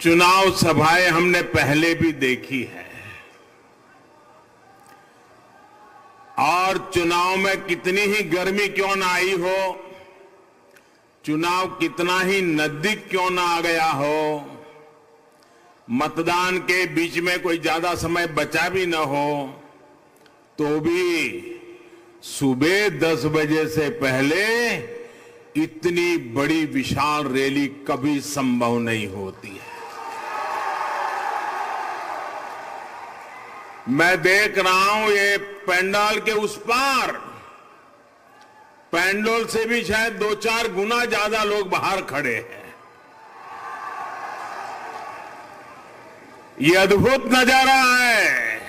चुनाव सभाएं हमने पहले भी देखी है और चुनाव में कितनी ही गर्मी क्यों ना आई हो, चुनाव कितना ही नजदीक क्यों ना आ गया हो, मतदान के बीच में कोई ज्यादा समय बचा भी न हो, तो भी सुबह 10 बजे से पहले इतनी बड़ी विशाल रैली कभी संभव नहीं होती है। मैं देख रहा हूं ये पंडाल के उस पार, पंडाल से भी शायद 2-4 गुना ज्यादा लोग बाहर खड़े हैं। ये अद्भुत नजारा है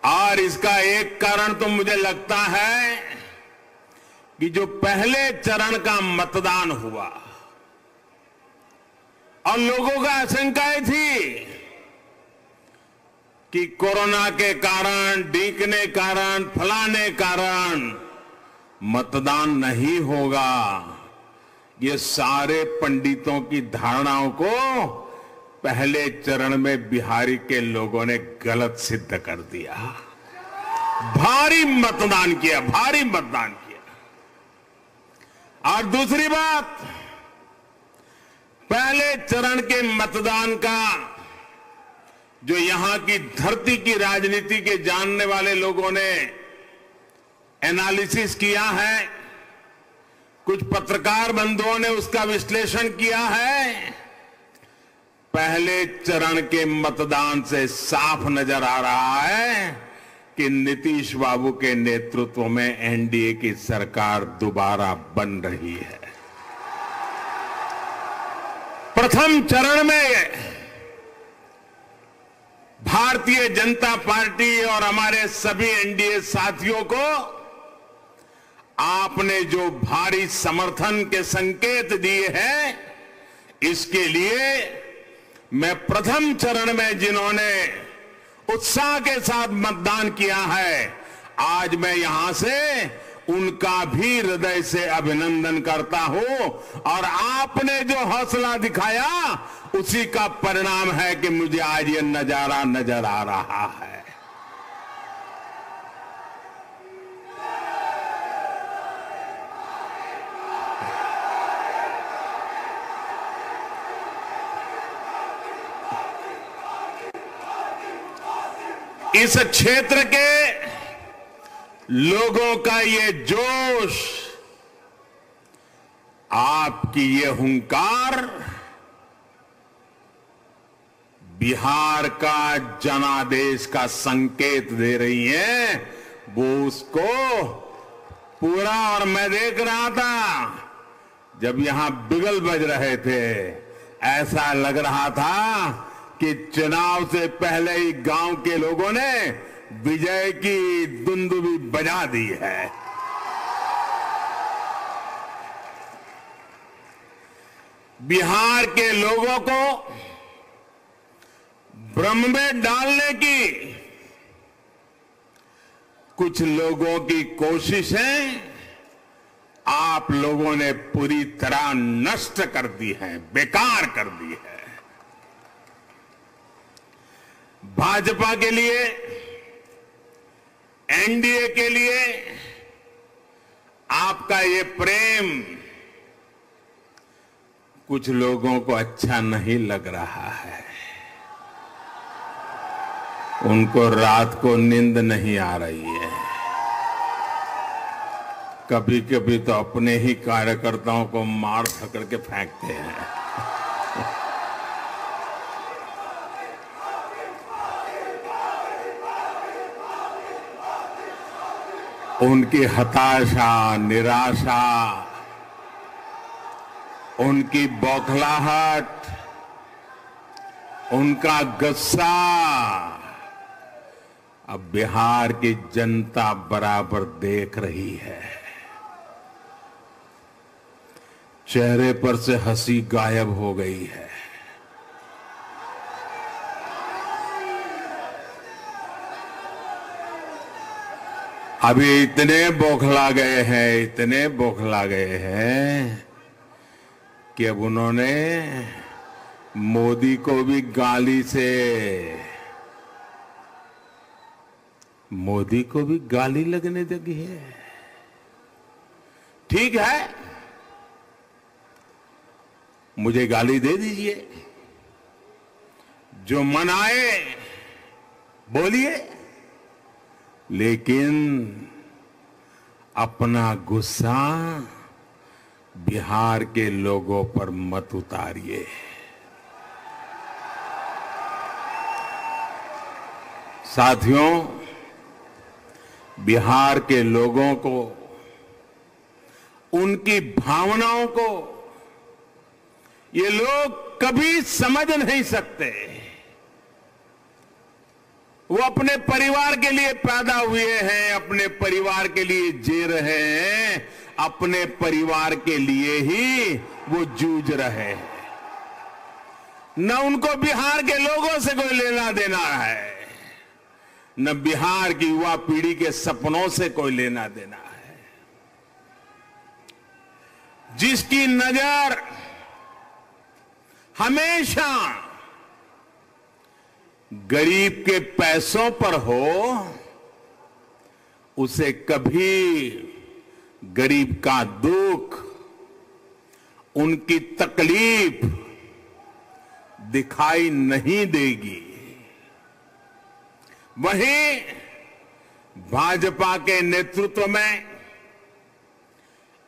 और इसका एक कारण तो मुझे लगता है कि जो पहले चरण का मतदान हुआ और लोगों का आशंकाएं थी कि कोरोना के कारण, डीकने कारण, फलाने कारण मतदान नहीं होगा, ये सारे पंडितों की धारणाओं को पहले चरण में बिहारी के लोगों ने गलत सिद्ध कर दिया। भारी मतदान किया, भारी मतदान किया। और दूसरी बात, पहले चरण के मतदान का जो यहां की धरती की राजनीति के जानने वाले लोगों ने एनालिसिस किया है, कुछ पत्रकार बंधुओं ने उसका विश्लेषण किया है, पहले चरण के मतदान से साफ नजर आ रहा है कि नीतीश बाबू के नेतृत्व में एनडीए की सरकार दोबारा बन रही है। प्रथम चरण में भारतीय जनता पार्टी और हमारे सभी एनडीए साथियों को आपने जो भारी समर्थन के संकेत दिए हैं, इसके लिए मैं प्रथम चरण में जिन्होंने उत्साह के साथ मतदान किया है, आज मैं यहां से उनका भी हृदय से अभिनंदन करता हूं। और आपने जो हौसला दिखाया, उसी का परिणाम है कि मुझे आज ये नजारा नजर आ रहा है। इस क्षेत्र के लोगों का ये जोश, आपकी ये हुंकार बिहार का जनादेश का संकेत दे रही है। वो उसको पूरा, और मैं देख रहा था जब यहां बिगल बज रहे थे, ऐसा लग रहा था कि चुनाव से पहले ही गांव के लोगों ने विजय की दुंदुभी बजा दी है। बिहार के लोगों को भ्रम में डालने की कुछ लोगों की कोशिशें आप लोगों ने पूरी तरह नष्ट कर दी है, बेकार कर दी है। भाजपा के लिए, एनडीए के लिए आपका ये प्रेम कुछ लोगों को अच्छा नहीं लग रहा है। उनको रात को नींद नहीं आ रही है। कभी कभी तो अपने ही कार्यकर्ताओं को मार पकड़ के फेंकते हैं। उनकी हताशा, निराशा, उनकी बौखलाहट, उनका गुस्सा अब बिहार की जनता बराबर देख रही है। चेहरे पर से हंसी गायब हो गई है। अभी इतने बौखला गए हैं, इतने बौखला गए हैं कि अब उन्होंने मोदी को भी गाली लगने लगी है। ठीक है, मुझे गाली दे दीजिए, जो मन आए बोलिए, लेकिन अपना गुस्सा बिहार के लोगों पर मत उतारिए। साथियों, बिहार के लोगों को, उनकी भावनाओं को ये लोग कभी समझ नहीं सकते। वो अपने परिवार के लिए पैदा हुए हैं, अपने परिवार के लिए जी रहे हैं, अपने परिवार के लिए ही वो जूझ रहे हैं। न उनको बिहार के लोगों से कोई लेना देना है, न बिहार की युवा पीढ़ी के सपनों से कोई लेना देना है। जिसकी नजर हमेशा गरीब के पैसों पर हो, उसे कभी गरीब का दुख, उनकी तकलीफ दिखाई नहीं देगी। वहीं भाजपा के नेतृत्व में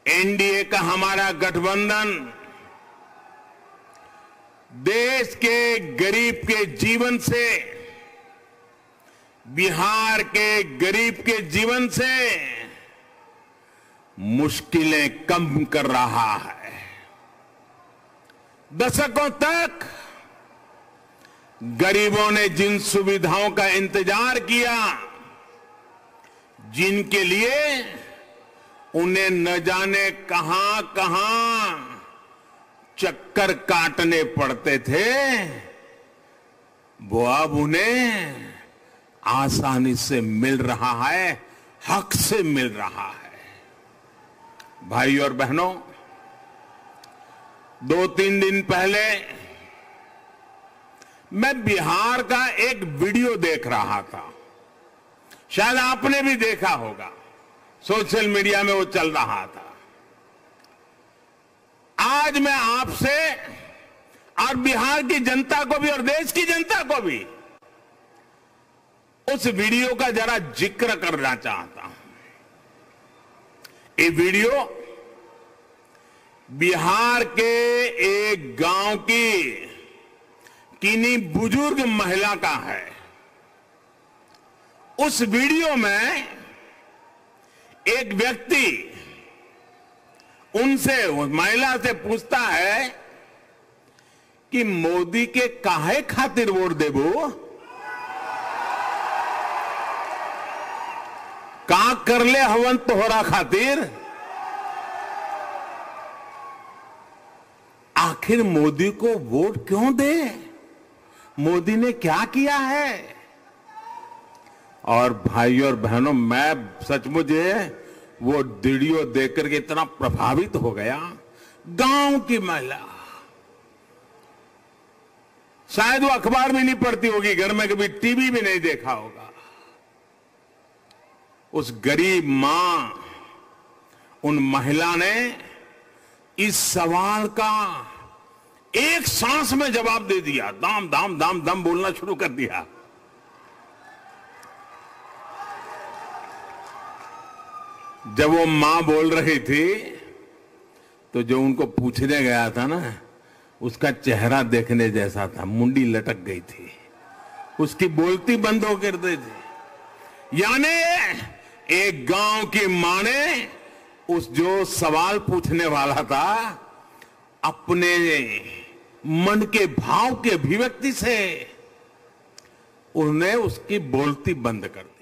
एनडीए का हमारा गठबंधन देश के गरीब के जीवन से, बिहार के गरीब के जीवन से मुश्किलें कम कर रहा है। दशकों तक गरीबों ने जिन सुविधाओं का इंतजार किया, जिनके लिए उन्हें न जाने कहां कहां चक्कर काटने पड़ते थे, वो अब उन्हें आसानी से मिल रहा है, हक से मिल रहा है। भाई और बहनों, 2-3 दिन पहले मैं बिहार का एक वीडियो देख रहा था। शायद आपने भी देखा होगा, सोशल मीडिया में वो चल रहा था। आज मैं आपसे और बिहार की जनता को भी और देश की जनता को भी उस वीडियो का जरा जिक्र करना चाहता हूं। ये वीडियो बिहार के एक गांव की किन्हीं बुजुर्ग महिला का है। उस वीडियो में एक व्यक्ति उस महिला से पूछता है कि मोदी के काहे खातिर वोट देबो, का करले हवन तोहरा खातिर। आखिर मोदी को वोट क्यों दे, मोदी ने क्या किया है। और भाइयों और बहनों, मैं सचमुच वो वीडियो देखकर के इतना प्रभावित हो गया। गांव की महिला, शायद वो अखबार भी नहीं पढ़ती होगी, घर में कभी टीवी भी नहीं देखा होगा। उस गरीब मां, उन महिला ने इस सवाल का एक सांस में जवाब दे दिया। दाम दाम दाम दम बोलना शुरू कर दिया। जब वो मां बोल रही थी तो जो उनको पूछने गया था ना, उसका चेहरा देखने जैसा था, मुंडी लटक गई थी, उसकी बोलती बंद हो कर दी थी। यानी एक गांव की मां ने उस जो सवाल पूछने वाला था, अपने मन के भाव के अभिव्यक्ति से उन्हें उसकी बोलती बंद कर दी।